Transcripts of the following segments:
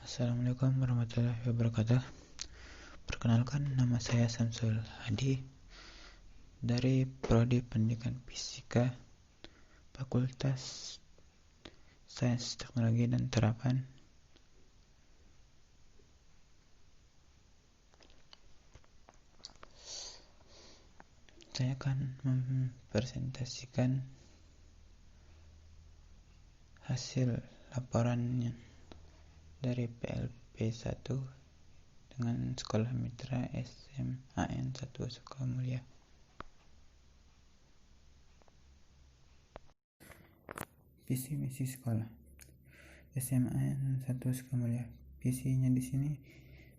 Assalamualaikum warahmatullahi wabarakatuh. Perkenalkan, nama saya Samsul Hadi dari Prodi Pendidikan Fisika, Fakultas Sains Teknologi dan Terapan. Saya akan mempresentasikan hasil laporan dari PLP1 dengan Sekolah Mitra SMAN 1 Sukamulia. Visi misi sekolah SMAN 1 Sukamulia. Visinya di sini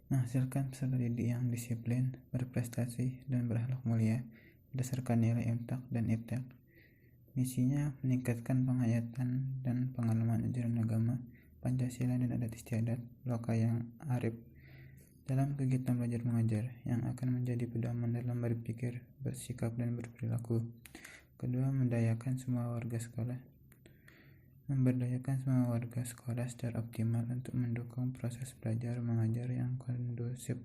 menghasilkan peserta didik yang disiplin, berprestasi, dan berakhlak mulia berdasarkan nilai MTAK dan IPTEK. Misinya meningkatkan penghayatan dan pengalaman ajaran agama, Pancasila dan adat istiadat loka yang arif dalam kegiatan belajar mengajar yang akan menjadi pedoman dalam berpikir, bersikap, dan berperilaku. Kedua, memberdayakan semua warga sekolah secara optimal untuk mendukung proses belajar mengajar yang kondusif,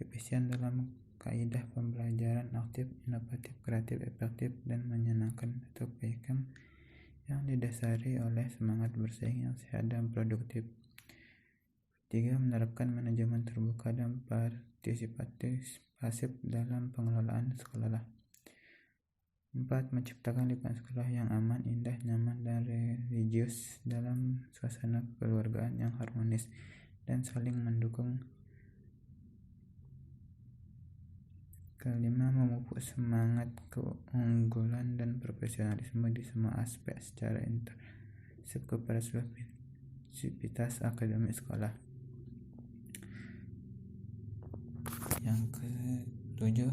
efisien dalam kaidah pembelajaran aktif, inovatif, kreatif, efektif, dan menyenangkan atau PIKM yang didasari oleh semangat bersaing yang sehat dan produktif. 3. Menerapkan manajemen terbuka dan partisipatif dalam pengelolaan sekolah. 4. Menciptakan lingkungan sekolah yang aman, indah, nyaman, dan religius dalam suasana kekeluargaan yang harmonis dan saling mendukung. 5. Memupuk semangat keunggulan dan profesionalisme di semua aspek secara intensif kepada seluruh aktivitas akademik sekolah. Yang ke-7,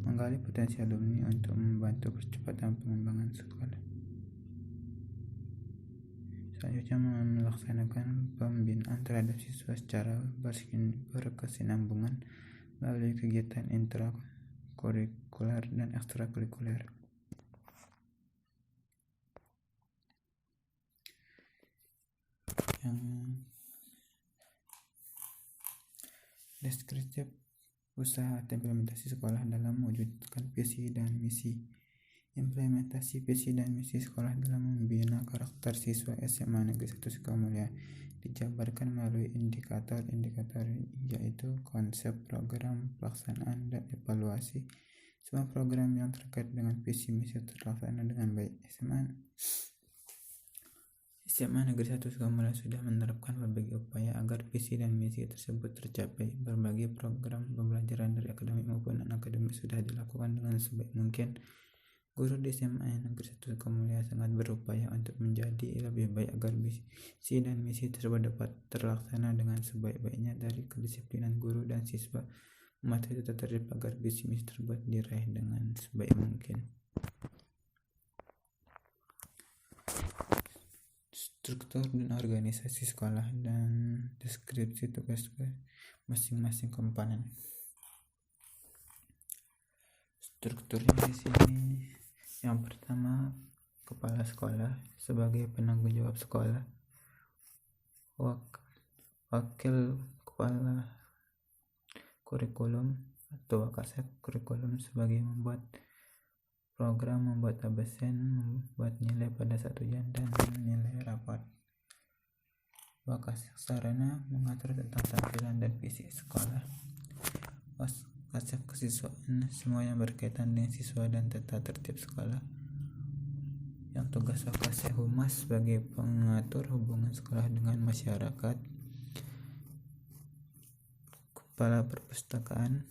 menggali potensi alumni untuk membantu percepatan pengembangan sekolah. Selanjutnya, melaksanakan pembinaan terhadap siswa secara berkesinambungan melalui kegiatan intrakurikuler dan ekstrakurikuler. Yang deskriptif, usaha atau implementasi sekolah dalam mewujudkan visi dan misi. Implementasi visi dan misi sekolah dalam membina karakter siswa SMA Negeri 1 Sukamulia dijabarkan melalui indikator-indikator, yaitu konsep, program, pelaksanaan, dan evaluasi. Semua program yang terkait dengan visi misi terlaksana dengan baik. SMA Negeri 1 Sukamulia sudah menerapkan berbagai upaya agar visi dan misi tersebut tercapai. Berbagai program pembelajaran dari akademik maupun non-akademik sudah dilakukan dengan sebaik mungkin. Guru di SMA Negeri 1 Sukamulia sangat berupaya untuk menjadi lebih baik agar visi dan misi tersebut dapat terlaksana dengan sebaik-baiknya. Dari kedisiplinan guru dan siswa, mematuhi tata tertib agar visi misi tersebut diraih dengan sebaik mungkin. Struktur dan organisasi sekolah dan deskripsi tugas masing-masing komponen. Strukturnya di sini, yang pertama, kepala sekolah sebagai penanggung jawab sekolah, wakil kepala kurikulum atau wakasek kurikulum sebagai membuat program, membuat absen, membuat nilai pada satu ujian, dan nilai rapat. Wakasek sarana mengatur tentang tampilan dan visi sekolah. Wakasek kesiswaan semua yang berkaitan dengan siswa dan tata tertib sekolah. Yang tugas wakasek humas sebagai pengatur hubungan sekolah dengan masyarakat. Kepala perpustakaan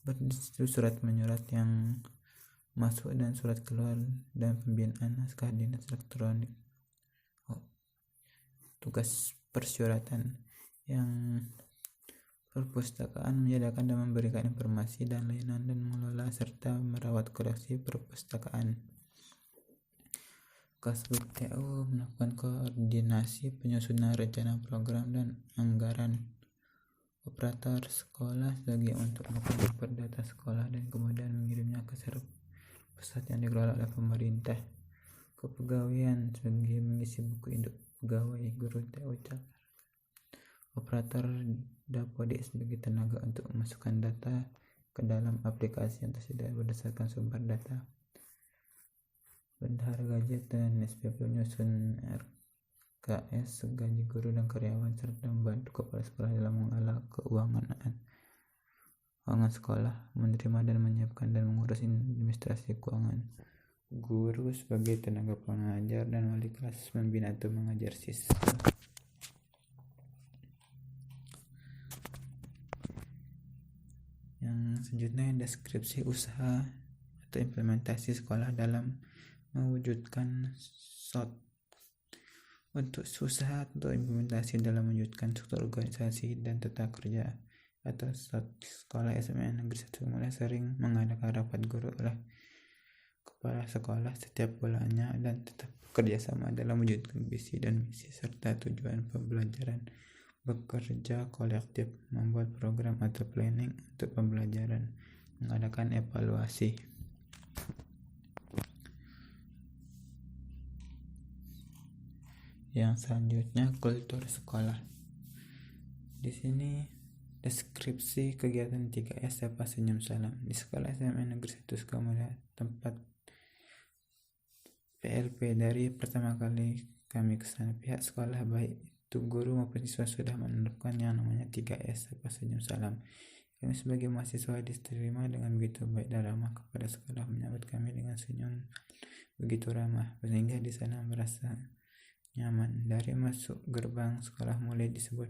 berdistribusi surat menyurat yang masuk dan surat keluar dan pembinaan naskah dinas elektronik. Tugas persuratan yang perpustakaan menyediakan dan memberikan informasi dan layanan dan mengelola serta merawat koleksi perpustakaan. Kasbud TU melakukan koordinasi penyusunan rencana program dan anggaran. Operator sekolah sebagai untuk menginput data sekolah dan kemudian mengirimnya ke server pusat yang dikelola oleh pemerintah. Kepegawaian sebagai mengisi buku induk pegawai guru TU Jakarta. Operator dapodik sebagai tenaga untuk memasukkan data ke dalam aplikasi yang tersedia berdasarkan sumber data. Bendahara gaji dan SPP menyusun RKS gaji guru dan karyawan serta membantu kepala sekolah dalam mengelola keuangan sekolah, menerima dan menyiapkan dan mengurus administrasi keuangan. Guru sebagai tenaga pengajar dan wali kelas membina atau mengajar siswa. Yang selanjutnya deskripsi usaha atau implementasi sekolah dalam mewujudkan SOT. Untuk usaha atau implementasi dalam mewujudkan struktur organisasi dan tata kerja atau SOT, sekolah SMA Negeri 1 mulai sering mengadakan rapat guru oleh kepala sekolah setiap bulannya dan tetap bekerjasama dalam mewujudkan visi dan misi serta tujuan pembelajaran, bekerja kolektif, membuat program atau planning untuk pembelajaran, mengadakan evaluasi. Yang selanjutnya kultur sekolah. Di sini deskripsi kegiatan 3S Sapa Senyum Salam di sekolah SMA Negeri 1 Sukamulya, tempat PLP. Dari pertama kali kami kesana, pihak sekolah baik itu guru maupun siswa sudah menerapkan yang namanya 3S Sapa Senyum Salam. Kami sebagai mahasiswa diterima dengan begitu baik dan ramah. Kepada sekolah menyambut kami dengan senyum begitu ramah, sehingga di sana merasa nyaman. Dari masuk gerbang sekolah mulai disambut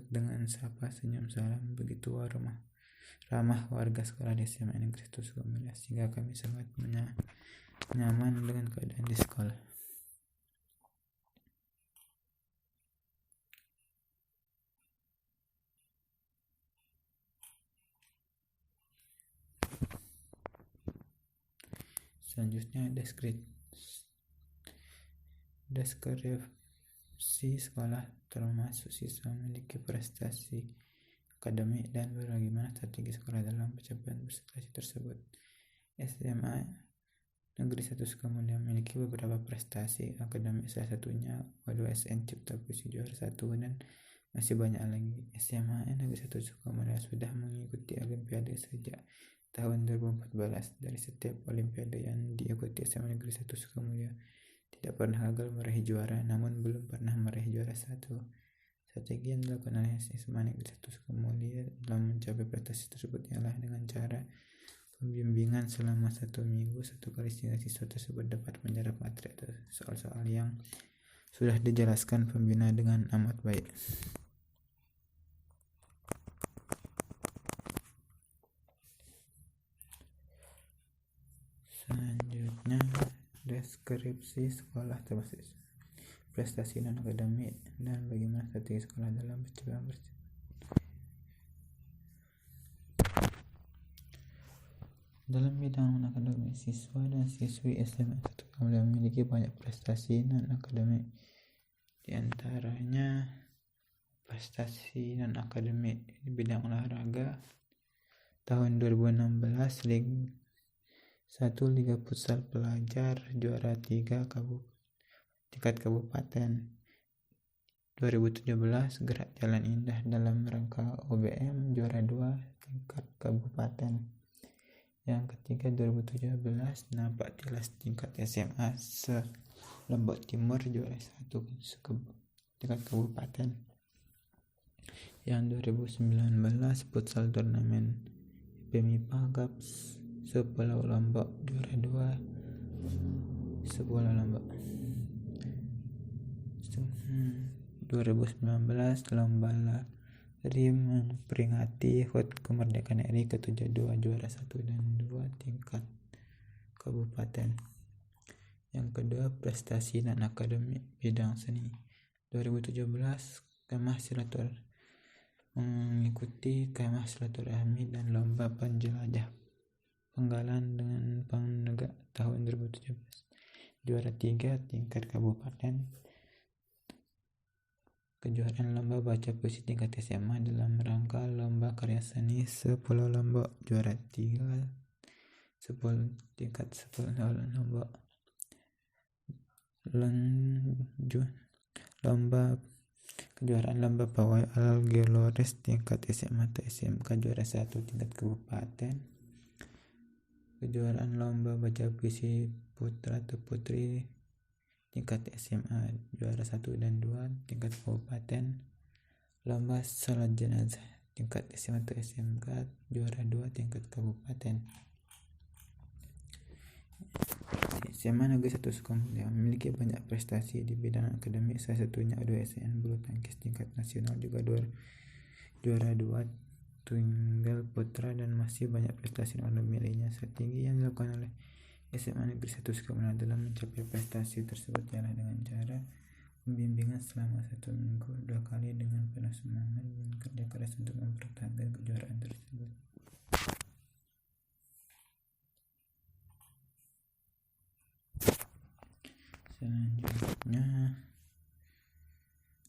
dengan sapa senyum salam begitu ramah warga sekolah di SMA Negeri 1 Sukamulya, sehingga kami sangat nyaman dengan keadaan di sekolah. Selanjutnya deskripsi sekolah, termasuk siswa memiliki prestasi akademik dan bagaimana strategi sekolah dalam pencapaian prestasi tersebut. SMA Negeri 1 Sukamulya memiliki beberapa prestasi akademik, salah satunya OSN Cipta Puisi juara 1 dan masih banyak lagi. SMA Negeri 1 Sukamulya sudah mengikuti olimpiade sejak tahun 2014. Dari setiap olimpiade yang diikuti, SMA Negeri 1 Sukamulya tidak pernah gagal meraih juara, namun belum pernah meraih juara 1. Strategi yang dilakukan oleh SMA Negeri 1 Sukamulya dalam mencapai prestasi tersebut ialah dengan cara pembimbingan selama 1 minggu 1 kali, sehingga siswa tersebut dapat menyerap materi atau soal-soal yang sudah dijelaskan pembina dengan amat baik. Selanjutnya deskripsi sekolah, termasuk prestasi non akademik dan bagaimana strategi sekolah dalam pencapaian prestasi. Dalam bidang non akademik, siswa dan siswi SMA 1 Sukamulya memiliki banyak prestasi non akademik. Di antaranya prestasi non akademik di bidang olahraga. Tahun 2016 Liga Futsal Pelajar juara 3 tingkat kabupaten. 2017 Gerak Jalan Indah dalam rangka OBM juara 2 tingkat kabupaten. Yang ketiga 2017 Napak Tilas tingkat SMA Lombok Timur juara 1 tingkat kabupaten. Yang 2019 Futsal Turnamen PMIPA Gaps Sepulau Lombok juara 2 Sepulau Lombok. 2019 Lomba Lari memperingati HUT Kemerdekaan RI ke-72 juara 1 dan 2 tingkat kabupaten. Yang kedua prestasi non akademik bidang seni. 2017 Kemah Silaturahmi mengikuti Kemah Silaturahmi dan Lomba Penjelajah Penggalan dengan Penegak tahun 2017 juara 3 tingkat kabupaten. kejuaraan lomba baca puisi tingkat SMA dalam rangka lomba karya seni 10 Lombok, juara 3 tingkat 10 Lombok. Kejuaraan lomba pawai Algelores tingkat SMA atau SMK, juara 1 tingkat kabupaten. Kejuaraan lomba baca puisi putra atau putri tingkat SMA, juara 1 dan 2 tingkat kabupaten. Lomba salat jenazah tingkat SMA atau SMK, juara 2 tingkat kabupaten. SMA Negeri 1 Sukamulia memiliki banyak prestasi di bidang akademik, salah satunya U2SN bulu tangkis tingkat nasional, juga juara 2 tunggal putra, dan masih banyak prestasi akademik lainnya. Tertinggi yang dilakukan oleh SMA Negeri 1 Sukamulia dalam mencapai prestasi tersebut ialah dengan cara pembimbingan selama 1 minggu 2 kali dengan penuh semangat dan kerja keras untuk mempertahankan kejuaraan tersebut. Selanjutnya,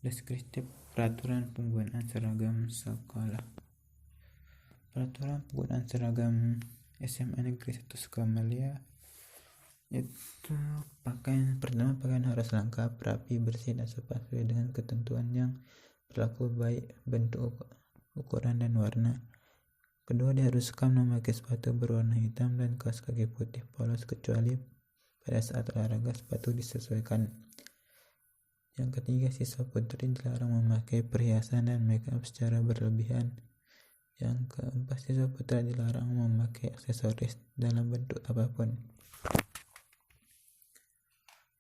deskriptif peraturan penggunaan seragam sekolah. Peraturan penggunaan seragam SMA Negeri 1 Sukamulia itu pakaian harus lengkap, rapi, bersih, dan sesuai dengan ketentuan yang berlaku, baik bentuk, ukuran, dan warna. Kedua, diharuskan memakai sepatu berwarna hitam dan kaos kaki putih polos, kecuali pada saat olahraga sepatu disesuaikan. Yang ketiga, siswa putri dilarang memakai perhiasan dan make up secara berlebihan. Yang keempat, siswa putra dilarang memakai aksesoris dalam bentuk apapun.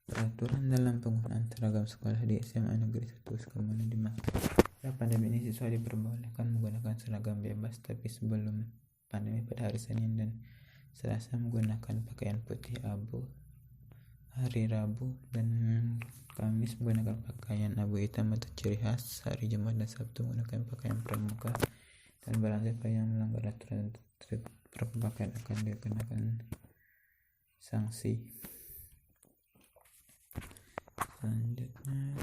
Peraturan dalam penggunaan seragam sekolah di SMA Negeri 1 Sukamulia di masa pandemi ini, siswa diperbolehkan menggunakan seragam bebas, tapi sebelum pandemi pada hari Senin dan Selasa menggunakan pakaian putih abu, hari Rabu dan Kamis menggunakan pakaian abu hitam atau ciri khas, hari Jumat dan Sabtu menggunakan pakaian pramuka, dan barang siapa yang melanggar aturan berpakaian akan dikenakan sanksi. Selanjutnya,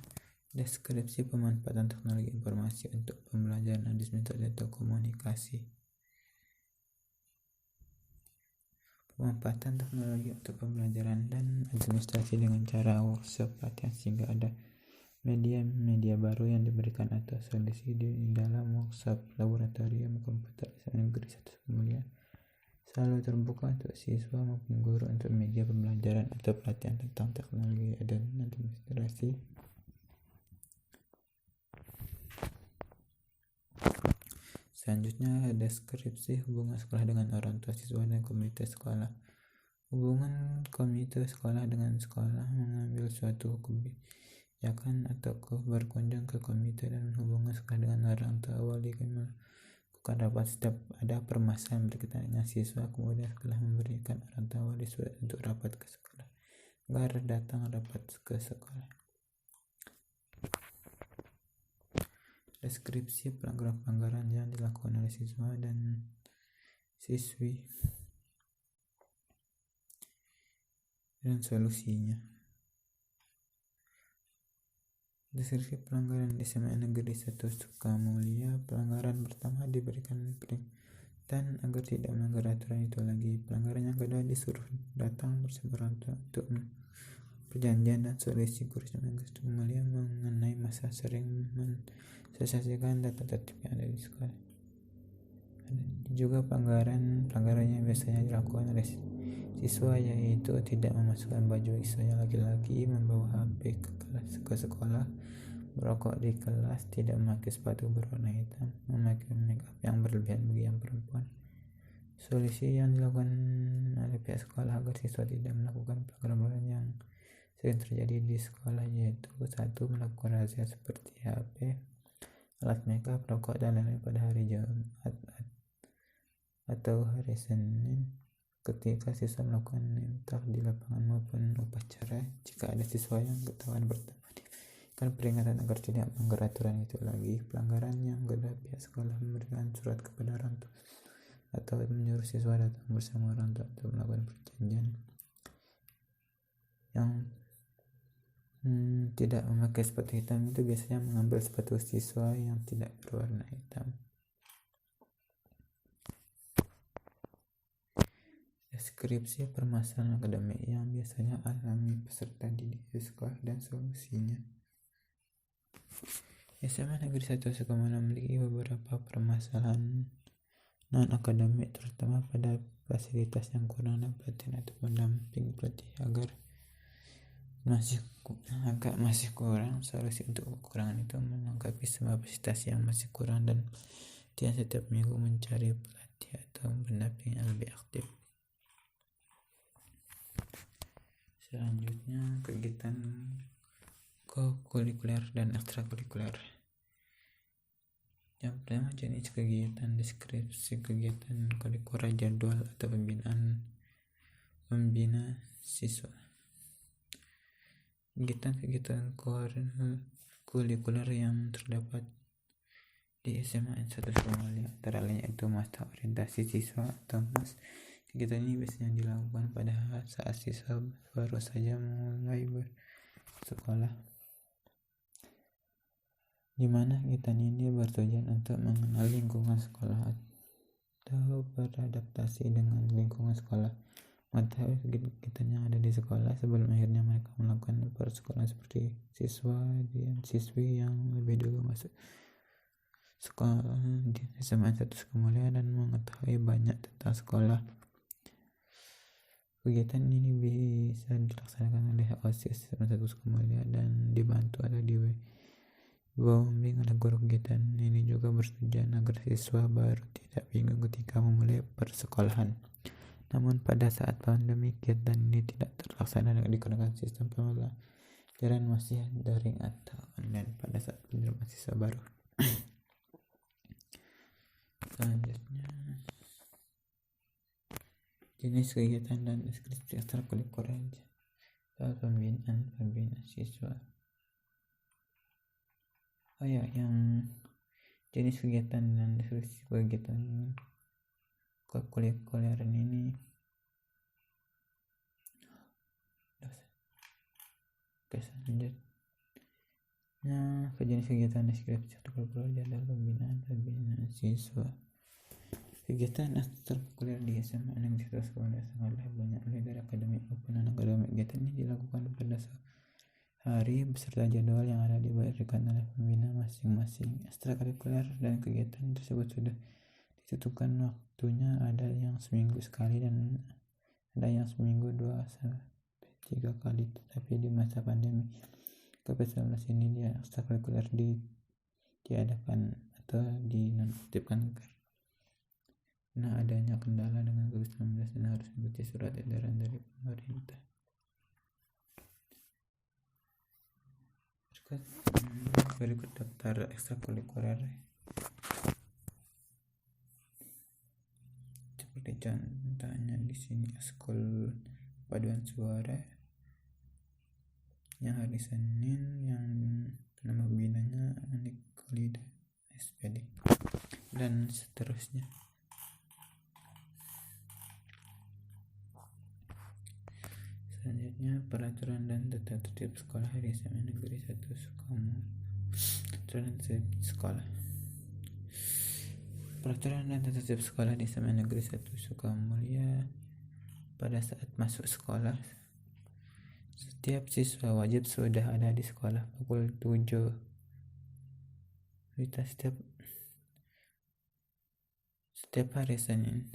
deskripsi pemanfaatan teknologi informasi untuk pembelajaran administrasi atau komunikasi. Pemanfaatan teknologi untuk pembelajaran dan administrasi dengan cara workshop pelatihan, sehingga ada media baru yang diberikan atau solusi di dalam workshop. Laboratorium komputer SMA Negeri 1 Sukamulia selalu terbuka untuk siswa maupun guru untuk media pembelajaran atau pelatihan tentang teknologi dan administrasi. Selanjutnya, deskripsi hubungan sekolah dengan orang tua siswa dan komunitas sekolah. Hubungan komunitas sekolah dengan sekolah mengambil suatu kebijakan atau berkunjung ke komite, dan hubungan sekolah dengan orang tua wali melakukan rapat setiap ada permasalahan berkaitan dengan siswa. Kemudian sekolah memberikan orang tua wali surat untuk rapat ke sekolah agar datang rapat ke sekolah. Deskripsi pelanggaran yang dilakukan oleh siswa dan siswi dan solusinya. Deskripsi pelanggaran di SMA Negeri 1 Sukamulia. Pelanggaran pertama, diberikan peringatan agar tidak melanggar aturan itu lagi. Pelanggaran yang kedua, disuruh datang bersama orang tua untuk perjanjian dan solusi. Guru SMA Negeri 1 Sukamulia mengenai masa sering mensosialisasikan data tertib yang ada di sekolah. Juga pelanggarannya biasanya dilakukan oleh siswa, yaitu tidak memasukkan baju siswa yang laki-laki, membawa HP ke sekolah, merokok di kelas, tidak memakai sepatu berwarna hitam, memakai make up yang berlebihan bagi yang perempuan. Solusi yang dilakukan oleh pihak sekolah agar siswa tidak melakukan pelanggaran yang sering terjadi di sekolah, yaitu 1. Melakukan razia seperti HP, alat make up, rokok, dan lain-lain pada hari Jumat atau hari Senin ketika siswa melakukan entah di lapangan maupun upacara. Jika ada siswa yang ketahuan pertama, diberikan peringatan agar tidak melanggar aturan itu lagi. Pelanggaran yang kedua, pihak sekolah memberikan surat kepada orang tua atau menyuruh siswa datang bersama orang tua untuk melakukan perjanjian yang tidak memakai sepatu hitam itu biasanya mengambil sepatu siswa yang tidak berwarna hitam. Deskripsi permasalahan akademik yang biasanya alami peserta didik di sekolah dan solusinya. SMA Negeri 1 Sukamana memiliki beberapa permasalahan non-akademik, terutama pada fasilitas yang kurang dan pelatihan atau pendamping pelatih agar masih kurang. Solusi untuk kekurangan itu melengkapi semua fasilitas yang masih kurang dan pelatihan setiap minggu, mencari pelatih atau pendamping yang lebih aktif. Selanjutnya, kegiatan kokurikuler dan ekstrakurikuler. Yang pertama, jenis kegiatan. Deskripsi kegiatan kurikuler, jadwal atau pembina siswa. Kegiatan kurikuler yang terdapat di SMA 1 Sukamana antara lain yaitu mata orientasi siswa atau MOS. Kegiatan ini biasanya dilakukan pada saat siswa baru saja mulai bersekolah, di mana kegiatan ini bertujuan untuk mengenal lingkungan sekolah atau beradaptasi dengan lingkungan sekolah, mengetahui kegiatan yang ada di sekolah sebelum akhirnya mereka melakukan persekolahan seperti siswa dan siswi yang lebih dulu masuk sekolah di SMA 1 Sukamana dan mengetahui banyak tentang sekolah. Kegiatan ini bisa dilaksanakan oleh OSIS SMA 1 Sukamana dan dibantu atau dibimbing oleh guru. Kegiatan ini juga bertujuan agar siswa baru tidak bingung ketika memulai persekolahan. Namun pada saat pandemi, kegiatan ini tidak terlaksana dikarenakan sistem pembelajaran masih daring atau online pada saat penerimaan siswa baru. Selanjutnya, jenis kegiatan dan deskripsi ekstrakurikuler atau pembinaan siswa. Yang jenis kegiatan dan deskripsi kegiatan kurikuler ini selanjutnya, jenis kegiatan deskripsi ekstrakurikuler adalah pembinaan siswa. Kegiatan ekstrakurikuler di SMA Negeri 1 Sukamana sangatlah banyak, mulai dari akademik maupun non-akademik. Kegiatan ini dilakukan pada hari beserta jadwal yang ada diberikan oleh pembina masing-masing. Ekstrakurikuler dan kegiatan tersebut sudah ditentukan waktunya, ada yang seminggu sekali dan ada yang seminggu 2-3 kali. Tetapi di masa pandemi COVID-19 ini ekstrakurikuler diadakan atau dinonaktifkan karena adanya kendala dengan COVID-19 dan harus mengikuti surat edaran dari pemerintah. Berikut daftar ekstrakurikuler seperti contohnya di sini: Ekskul paduan suara yang hari Senin, yang nama binanya Anik Kolida SPD, dan seterusnya. Selanjutnya, peraturan dan tata tertib sekolah di SMA Negeri 1 Sukamana. Peraturan dan tata tertib sekolah di SMA Negeri 1 Sukamana. Pada saat masuk sekolah, setiap siswa wajib sudah ada di sekolah pukul 7. Setiap hari Senin.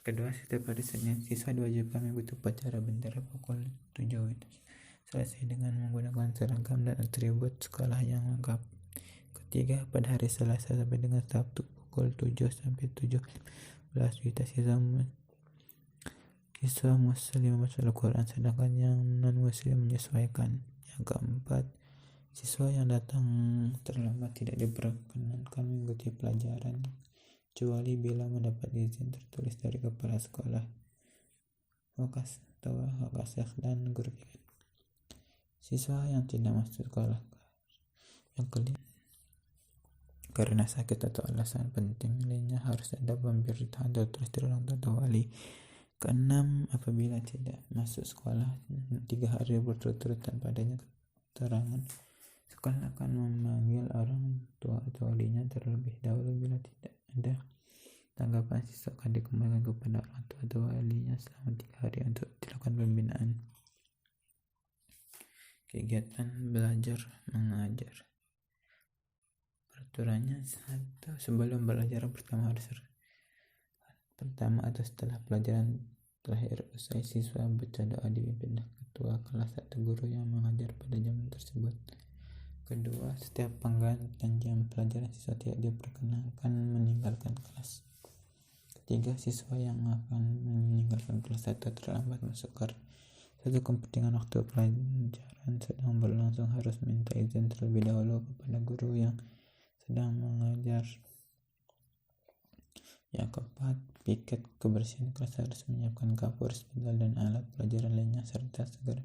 Kedua, setiap hari Senin siswa diwajibkan mengikuti upacara bendera pukul 7 selesai dengan menggunakan seragam dan atribut sekolah yang lengkap. Ketiga, pada hari Selasa sampai dengan Sabtu pukul 7 sampai 7:15 siswa muslim membaca Al-Quran, sedangkan yang non-muslim menyesuaikan. Yang keempat, siswa yang datang terlambat tidak diperkenankan mengikuti pelajaran kecuali bila mendapat izin tertulis dari kepala sekolah, wakasek, dan guru PKN. Siswa yang tidak masuk sekolah yang kelima karena sakit atau alasan penting lainnya harus ada pemberitahuan tertulis dari orang tua atau wali. Keenam, apabila tidak masuk sekolah 3 hari berturut-turut tanpa adanya keterangan, sekolah akan memanggil orang tua atau walinya terlebih dahulu. Bila tidak ada tanggapan, siswa akan dikembalikan kepada orang tua atau walinya selama 3 hari untuk dilakukan pembinaan. Kegiatan belajar mengajar. Peraturannya 1. Sebelum belajar pertama atau setelah pelajaran terakhir usai, siswa baca doa dipimpin ketua kelas atau guru yang mengajar pada jam tersebut. Kedua, setiap penggantian jam pelajaran siswa tidak diperkenankan meninggalkan kelas. Ketiga, siswa yang akan meninggalkan kelas atau terlambat masuk karena satu kepentingan waktu pelajaran sedang berlangsung harus minta izin terlebih dahulu kepada guru yang sedang mengajar. Yang keempat, piket kebersihan kelas harus menyiapkan kapur, spidol, dan alat pelajaran lainnya serta segera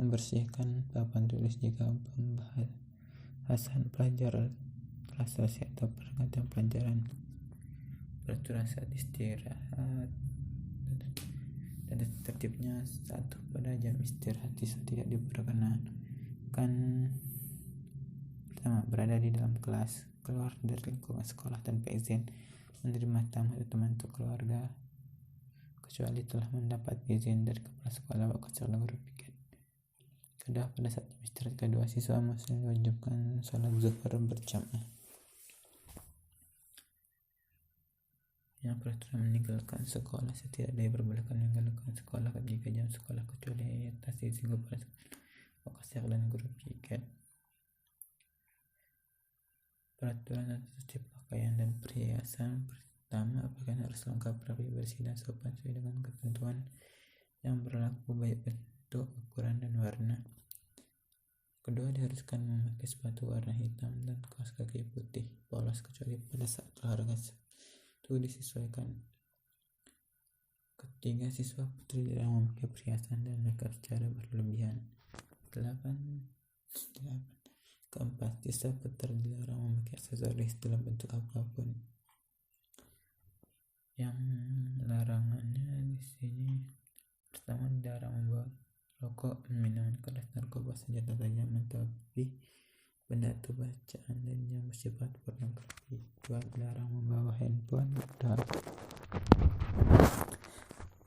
membersihkan papan tulis jika pembahasan pelajaran telah selesai atau pergantian pelajaran. Peraturan saat istirahat dan tertibnya. 1. Pada jam istirahat siswa tidak diperkenankan: pertama, berada di dalam kelas, keluar dari lingkungan sekolah tanpa izin, menerima tamu atau teman untuk keluarga kecuali telah mendapat izin dari kepala sekolah atau guru piket. Kedua, pada saat jam istirahat kedua, siswa muslim diwajibkan sholat zuhur berjamaah. Yang peraturan meninggalkan sekolah: setiap diperbolehkan meninggalkan sekolah ketika jam sekolah kecuali atas izin kepala sekolah dan guru piket. Peraturan atas cuci pakaian dan perhiasan: pertama, pakaian harus lengkap, rapi, bersih, dan sopan sesuai dengan ketentuan yang berlaku baik bentuk, ukuran, dan warna. Kedua, diharuskan memakai sepatu warna hitam dan kaos kaki putih polos kecuali pada saat olahraga, itu disesuaikan. Ketiga, siswa putri dilarang memakai perhiasan dan makeup secara berlebihan. 8. Keempat, siswa putra dilarang memakai aksesoris dalam bentuk apapun. Yang larangannya di sini: pertama, dilarang membawa rokok, minuman keras, narkoba, senjata tajam, tapi benda atau bacaan lain yang bersifat pornografi. 2. Dilarang membawa handphone.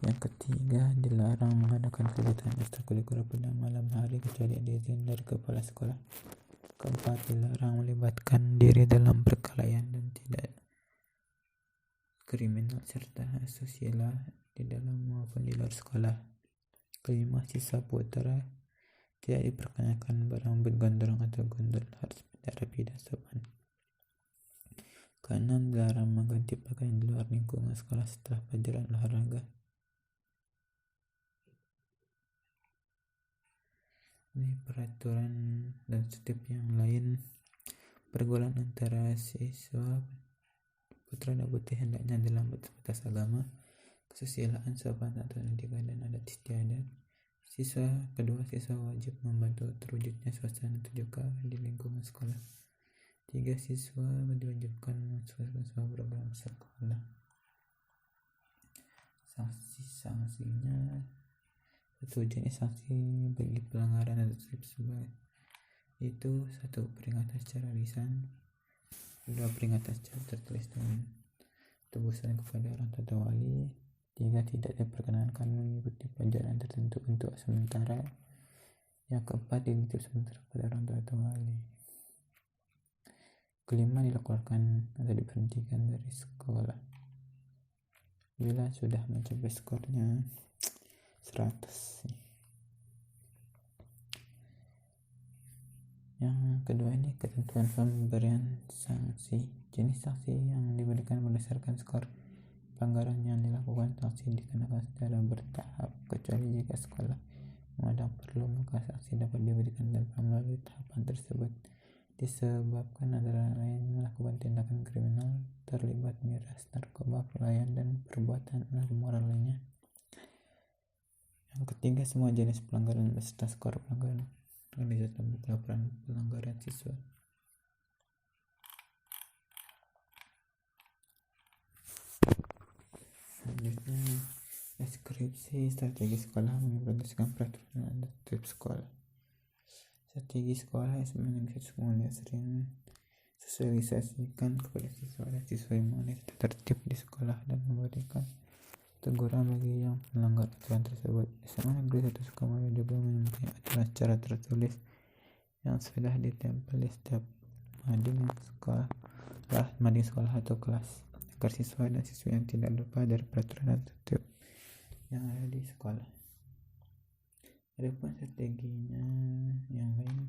Yang ketiga, dilarang mengadakan kegiatan ekstrakurikuler pada malam hari kecuali ada izin dari kepala sekolah. Keempat, dilarang melibatkan diri dalam perkelahian dan tidak kriminal serta asusila di dalam maupun di luar sekolah. Kelima, siswa putra tidak diperkenankan berambut gondrong atau gondol, harus pada rapi dan sopan. Keenam, dilarang mengganti pakaian di luar lingkungan sekolah setelah pelajaran olahraga. Ini peraturan dan tertib yang lain. Pergaulan antara siswa putra dan putri hendaknya dalam batas agama, kesusilaan, sopan santun, etika, dan adat istiadat. Siswa wajib membantu terwujudnya suasana terbuka di lingkungan sekolah. 3. Siswa diwajibkan mensukseskan semua program sekolah. Sanksinya: 1. Jenis sanksi bagi pelanggaran dan tertib itu: 1. Peringatan secara lisan. 2. Peringatan secara tertulis dengan tebusan kepada orang tua atau wali. 3. Tidak diperkenankan mengikuti pelajaran tertentu untuk sementara. Yang keempat, dititip sementara kepada orang tua atau wali. Kelima, dilakukan atau diberhentikan dari sekolah bila sudah mencapai skornya 100. Yang kedua ini ketentuan pemberian sanksi. Jenis sanksi yang diberikan berdasarkan skor pelanggaran yang dilakukan. Sanksi dikenakan secara bertahap kecuali jika sekolah memandang perlu, maka sanksi dapat diberikan tanpa melalui tahapan tersebut disebabkan antara lain melakukan tindakan kriminal, terlibat miras, narkoba, kelalaian, dan perbuatan amoral lainnya. Yang ketiga, semua jenis pelanggaran beserta skor pelanggaran organisasi laporan pelanggaran siswa. Selanjutnya, deskripsi strategi sekolah mengimplementasikan peraturan dan tertib sekolah. Strategi sekolah yang semuanya sering sosialisasikan kepada siswa dan siswa yang mengenai tertib di sekolah dan memberikan teguran bagi yang melanggar aturan tersebut. SMA Negeri 1 Sukamulya juga mempunyai aturan secara tertulis yang sudah ditempel di setiap mading sekolah atau kelas agar siswa dan siswi yang tidak lupa dari peraturan dan tertib yang ada di sekolah. Adapun strateginya yang lain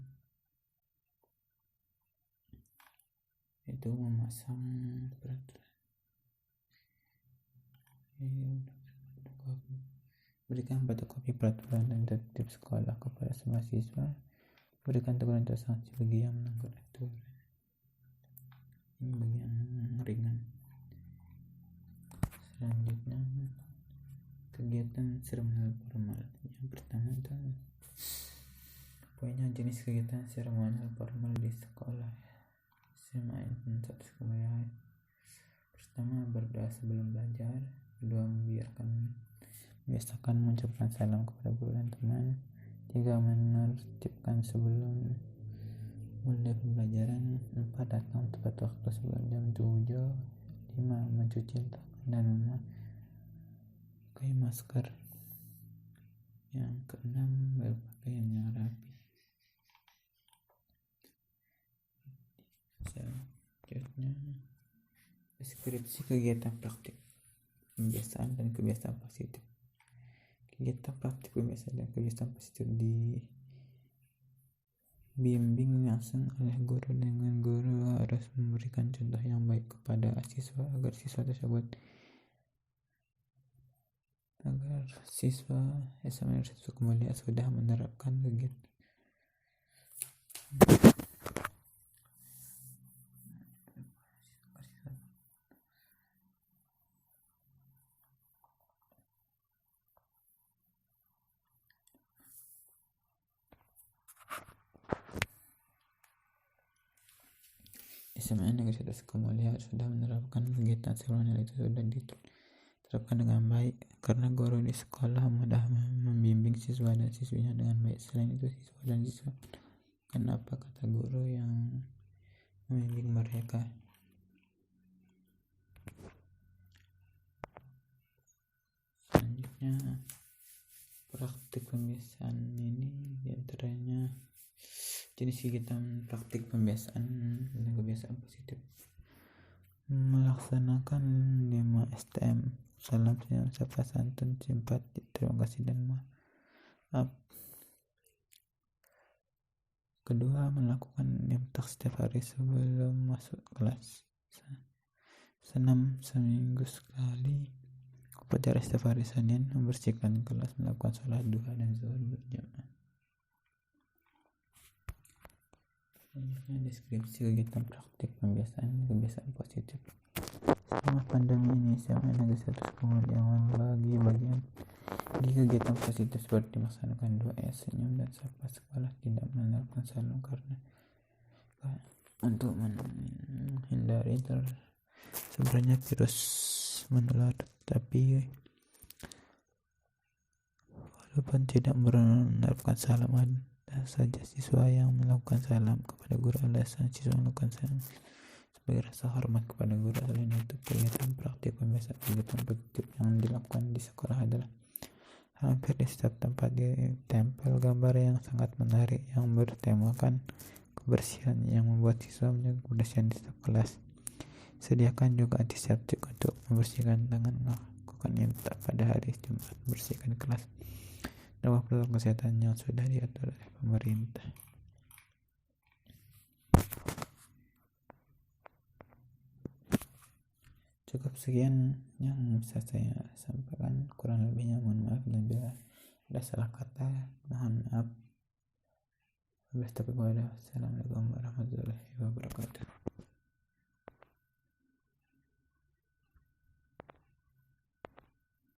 itu memasang peraturan, berikan fotokopi peraturan dan tertib sekolah kepada semua siswa, berikan teguran atau sanksi bagi yang melanggar aturan. Ini bagi yang ringan. Selanjutnya kegiatan seremonial formal. Yang pertama itu poinnya jenis kegiatan seremonial formal di sekolah SMA Negeri 1 Sukamulya. Pertama, berdoa sebelum belajar. Kedua, membiasakan mengucapkan salam kepada guru dan teman. Tiga, menertibkan sebelum mulai pembelajaran. 4, datang tepat waktu sebelum jam 7. 5, mencuci tangan dan memakai masker. Yang keenam, berpakaian yang rapi. Selanjutnya, deskripsi kegiatan praktik pembiasaan dan kebiasaan positif. Kegiatan praktik pembiasaan dan kebiasaan positif dibimbing langsung oleh guru, dengan guru harus memberikan contoh yang baik kepada siswa agar siswa SMA Negeri 1 Sukamulya sudah menerapkan kegiatan. SMA Negeri 1 Sukamulya sudah menerapkan kegiatan seremonial itu sudah diterapkan dengan baik karena guru di sekolah mudah membimbing siswa dan siswinya dengan baik. Selain itu, siswa dan siswa kenapa kata guru yang membimbing mereka. Selanjutnya, praktik pembiasaan ini diantaranya jenis kegiatan praktik pembiasaan dan kebiasaan positif. Melaksanakan 5 STM, salam, senyum, sapa, santun, simpati, terima kasih, dan maaf. Kedua, melakukan imtak setiap hari sebelum masuk kelas. Senam seminggu sekali. Upacara setiap hari Senin, membersihkan kelas, melakukan sholat duha dan zuhur berjamaah. Deskripsi kegiatan praktik pembiasaan dan kebiasaan positif. Selama pandemi ini, SMA Negeri 1 Sukamulya membagi bagian di kegiatan positif seperti melaksanakan 2S, senyum dan sapa. Sekolah tidak menerapkan salam karena untuk menghindari sebenarnya virus menular, tapi walaupun tidak menerapkan salam, ada saja siswa yang melakukan salam kepada guru. Alasan siswa melakukan salam sebagai rasa hormat kepada guru. Selain itu, kegiatan praktik pembiasaan kegiatan positif yang dilakukan di sekolah adalah hampir di setiap tempat ditempel gambar yang sangat menarik yang bertemakan kebersihan yang membuat siswa menjaga kebersihan di setiap kelas. Sediakan juga antiseptik untuk membersihkan tangan. Lakukan imtak pada hari Jumat, membersihkan kelas. Nama protokol kesehatan yang sudah diatur oleh pemerintah. Cukup sekian yang bisa saya sampaikan, kurang lebihnya mohon maaf, dan bila ada salah kata mohon maaf. Wassalamualaikum warahmatullahi wabarakatuh.